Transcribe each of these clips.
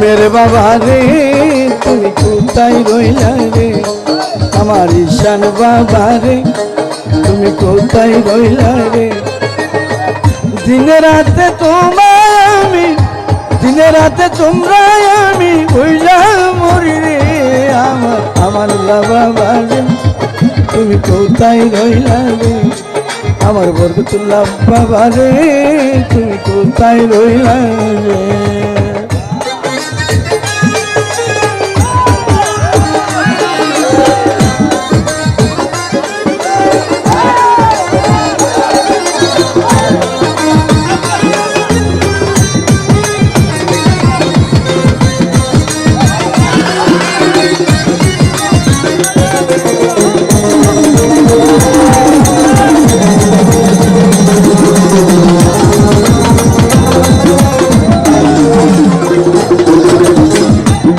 মেরে বাবা রে তুমি কোথায় রইলা রে, আমার ঈশান বাবা রে তুমি কোথায় রইলা রে। দিনে রাতে তোমায় আমি, দিনে রাতে তোমরা আমি হইলা মরি রে, আমার বাবা রে তুমি কোথায় রইলা রে, আমার বরকতুল্লাহ বাবা রে তুমি কোথায় রইলা রে।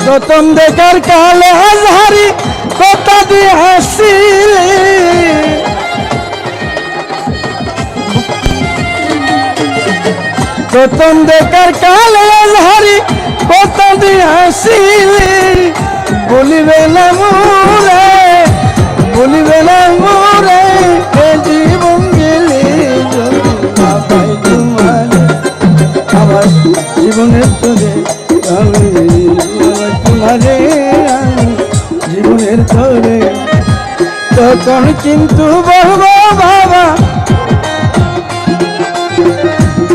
প্রথম দেখার কালে হাজারি কথা দিয়ে হাসিলে, প্রথম দেখার কালে হাজারি কথা দিয়ে হাসিলে, বলিবে না মোরে, বলিবে না মোরে জীবন গেলে আমার জীবনের তোরে তোমারে জীবনের ধরে, তখন কিন্তু বলবো বাবা,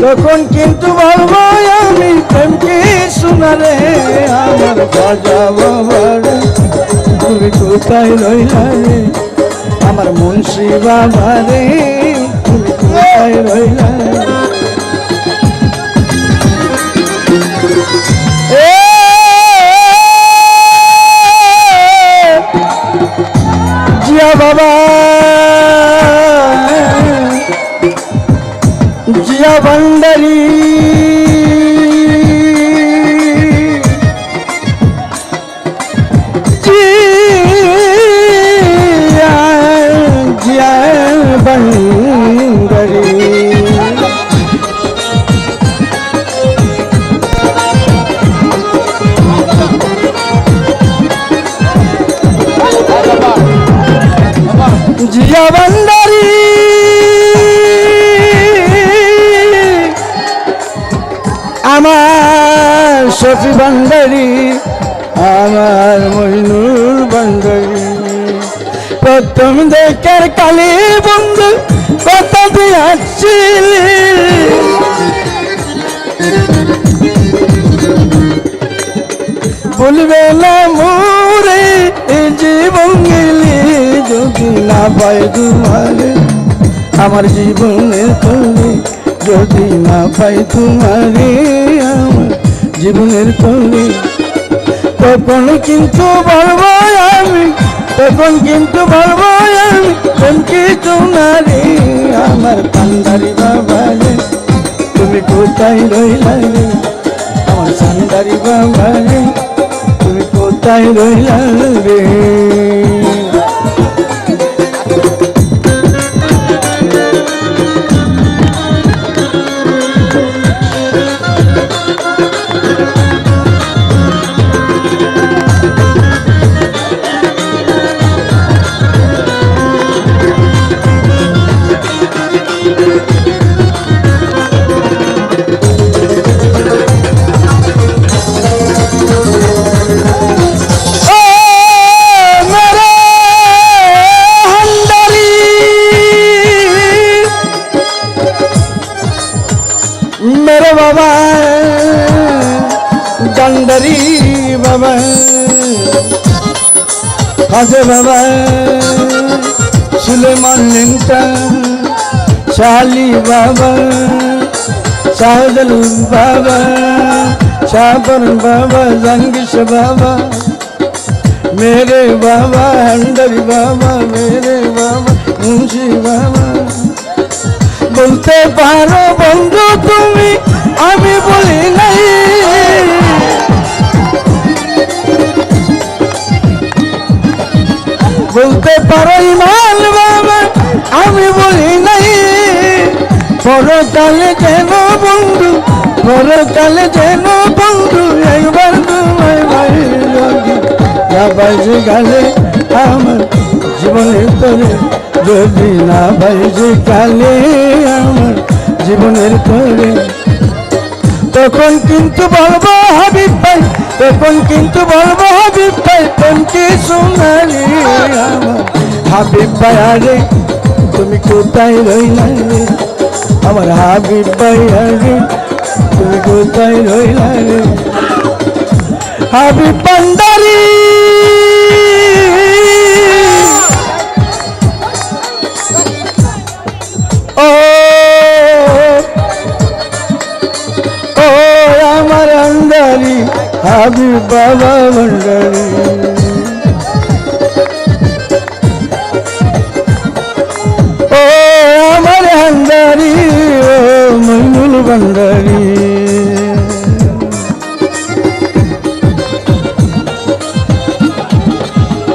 তখন কিন্তু বলবো আমি প্রেমকে শোনারে, আমার বাজা বাবার তুমি কোথায় রইলা রে, আমার মুন্সি বাবা রে তুমি কোথায় রইলা রে। জিয়া বাবা, জিয়া ভান্ডারি, জিয়া ভান্ডারি, জিয়া ভান্ডারি, আমার শফি ভান্ডারি, আমার মইনুল ভান্ডারি, প্রথম দেখার কালে বন্ধু কথা দিয়ে আসছিলি, বলবে না মোরে জীবন গেলে যদি না পাই তোমারে, আমার জীবনের তোরে যদি না পাই তোমারে, আমার জীবনের তোরে, তখন কিন্তু বলবো আমি, তখন কিন্তু বলবো আমি প্রেমকে তোমারে, আমার কান্দারি বাবা রে তুমি কোথায় রইলা রে, আমার সান্দারি বাবা রে তুমি কোথায় রইলা রে। मेरे बाबा गंडरी बाबा खासे बाबा सुलेमान लिंटा शाली बाबा शाहजल बाबा शाहपर बाबा जंगिश बाबा मेरे बाबा हंडरी बाबा मेरे बाबा मुंशी बाबा बोलते पारो बंधु तुमी आमी बोली नहीं बोलते पारो ईमान बाबा आमी बोली नहीं পরকালে যেন বন্ধু, পরকালে যেন বন্ধু একবার তোমায় বাইরে গেলে আমার জীবনের তরে, যদি না বাইরে গেলে আমার জীবনের তরে, তখন কিন্তু বলবো হাবিব ভাই, তখন কিন্তু বলবো হাবিব ভাই, প্রেমকে সোনালি আমার হাবিব ভাই। আরে তুমি কোথায় রইলা রে আমার হাবিব ভাই, আরে তুমি কোথায় রইলা রে হাবিব ভান্ডারি। ও ও আমার আন্দারি হাবিব বাবা ভান্ডারি। ও আমার আন্দারি, ও মইনুল ভান্ডারি।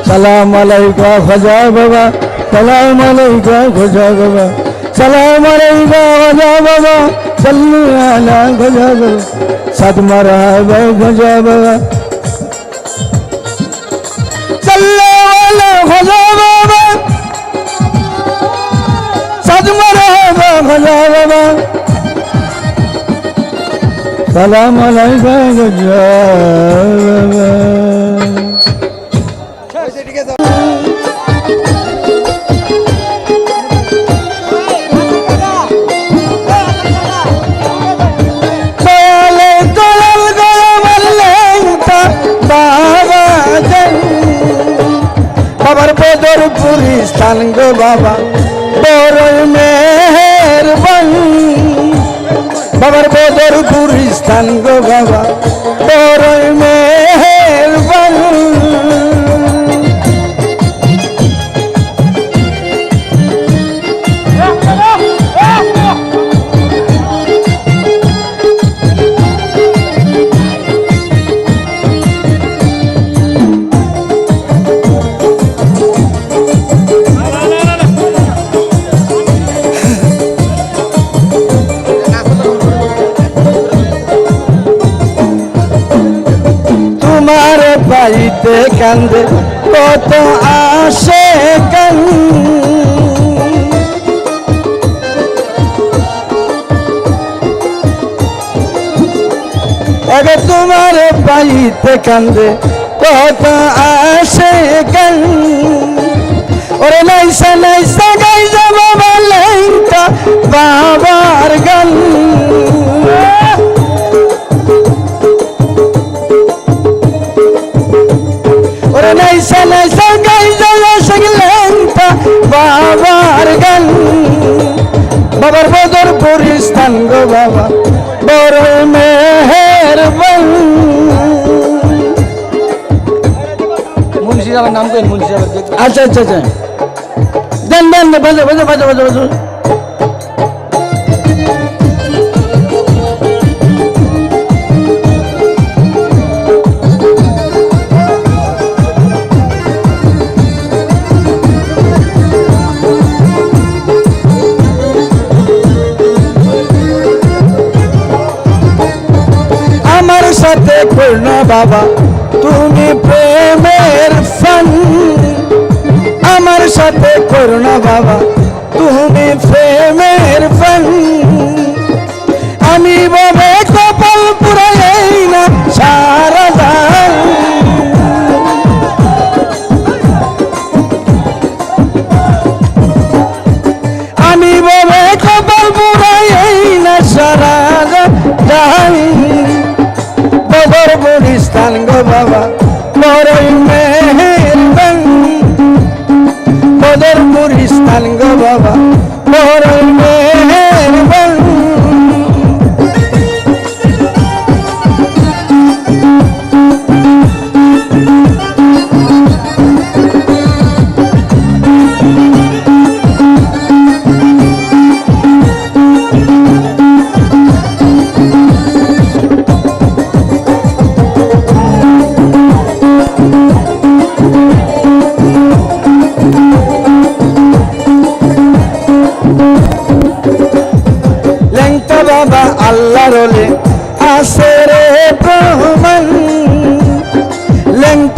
সালাম আলাইকা খাজা বাবা, সালাম আলাইকা খাজা বাবা, সালাম আলাইকা খাজা বাবা, সাল্লু আলা খাজা বাবা, সাদ মারহাবা খাজা বাবা, সাল্লু আলা খাজা বাবা, সাদ মারহাবা খাজা বাবা, সালাম আলাইকা খাজা বাবা। বাবার বদরপুরি স্থান গো বাবা বড়ই মেহেরবান, বাবার বদরপুরি স্থান গো বাবা বড়ই মেহেরবান। পাইতে কান্দে কত আসে কান, আগে তোমার পাইতে কান্দে কত আসে কান। ওরে নাইসা নাইসা গাই যাব বালাইকা বাবার গান, নাইসা নাইসা গাই যাওয়া শিখলেনটা বাবার গান। বাবার বদরপুর স্থান গো বাবা বড় মেহেরবান। মুন্সি সাহেবের নাম কেন? মুন্সি সাহেব। আচ্ছা আচ্ছা আচ্ছা, দেন দেন বাজো বাজো বাজো বাজো বাজো। আমার সাথে করুণা বাবা তুমি প্রেমের ফান, আমার সাথে করুণা বাবা তুমি প্রেমের ফান। আমি বাবা কপাল পুরাই না সারা দান, আমি বাবা কপাল পুরাই না সারা দান। বদরপুর স্থান গো বাবা বড়ই মেহেরবান, বদরপুর স্থান গো বাবা বড়ই মেহেরবান।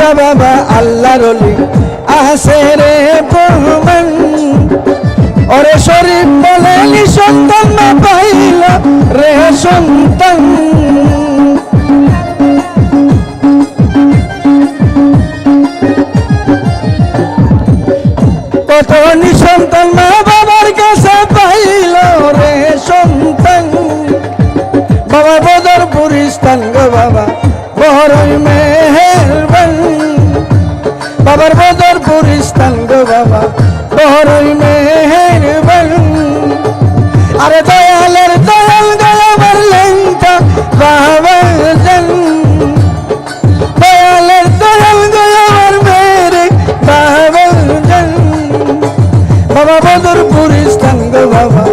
একটা বাবা আল্লাহর ওলি আছে রে প্রমাণ। ওরে শরীফ বলে সন্তান না পাইল রে সন্তান। কত নিঃসন্তান মা বাবার কাছে পাইল রে সন্তান। বাবা বদরপুর স্থান গো বাবা বড়ই মেহেরবান। বাবার বদরপুর স্থান গো বাবা বড়ই মেহেরবান। আরে দয়ালের দয়াল গলাবার লেংটা বাবা জান। দয়ালের দয়াল গলাবার মেরে বাবা জান। বাবা বদরপুর স্থান গো বাবা